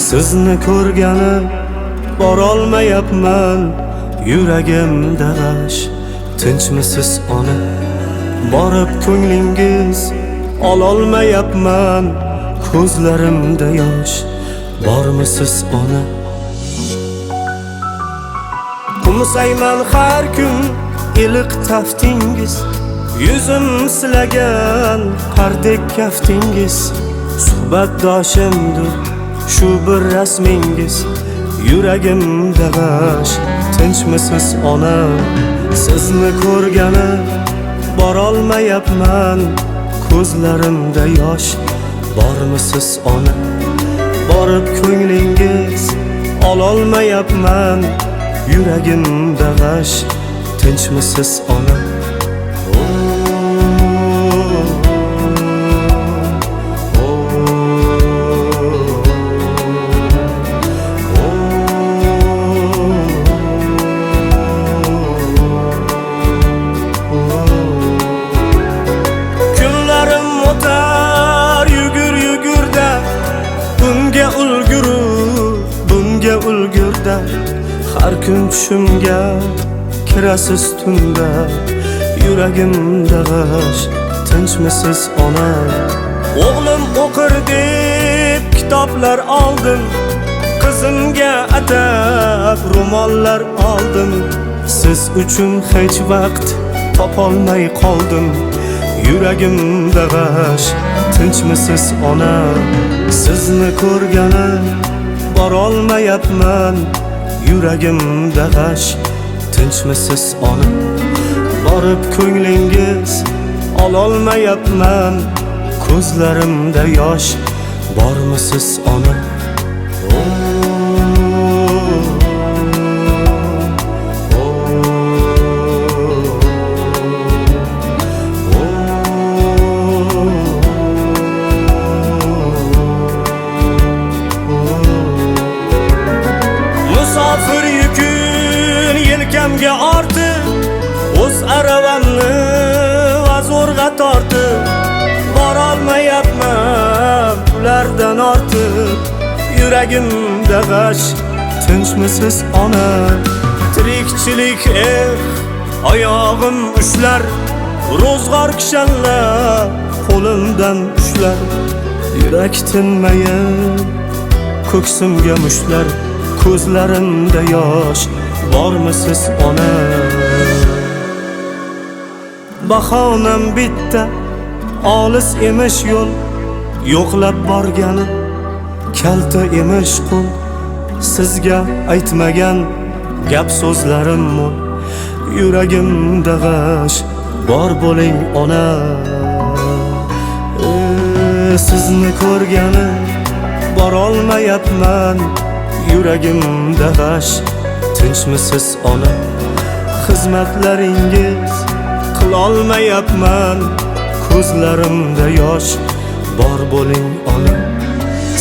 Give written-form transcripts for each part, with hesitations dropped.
Sizni ko'rgani borolmayapman, yuragimda g'ash. Tinchmisiz ona? Borib ko'nglingiz ololmayapman, ko'zlarimda yosh. Bormisiz ona? Qumsayman har kun iliq taftingiz, yuzim silagan qardek kaftingiz. Suhbatdoshimdir shu bir rasmingiz, yuragimda g'ash. Tinchmisiz ona? Sizni ko'rgani borolmayapman, ko'zlarimda yosh. Bormisiz ona? Borib ko'nglingiz ololmayapman, yuragimda g'ash. Tinchmisiz ona? Kunlarim o'tar yugur yugurda, bunga ulgurda. Har kun tushimga kirasiz tunda, yuragimda g'ash. Tinchmisiz ona? O'g'lim o'qir deb kitoblar oldim, qizimga atab ro'mollar oldim. Siz uchun hech vaqt topolmay qoldim, yuragimda g'ash. Tinchmisiz ona? Sizni ko'rgani borolmayapman, yuragimda g'ash. Tinchmisiz ona? Borib ko'nglingiz ololmayapman, ko'zlarimda yosh. Bormisiz ona? Musofir yukun yelkamga ortib, o'z aravamni zo'rg'a tortib, borolmayapman ulardan ortib, yuragimda g'ash. Tinchmisiz ona? Tirikchilik oyog'im ushlar, ro'zg'or kishanlar qo'limdan ushlar. Yurak tinmayib ko'ksimga mushlar, ko'zlarimda yosh. Bormisiz ona? Bahonam bitta, olis emish yo'l, yo'qlab borgani kalta emish qo'l. Sizga aytmagan gap so'zlarim mo'l, yuragimda g'ash. Bor bo'ling ona. Sizni ko'rgani borolmayapman, yuragimda g'ash. Tinchmisiz ona? Xizmatlaringiz qilolmayapman, ko'zlarimda yosh. Bor bo'ling ona.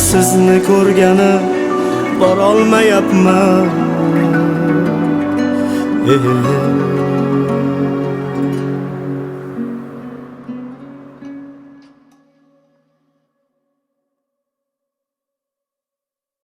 Sizni ko'rgani borolmayapman.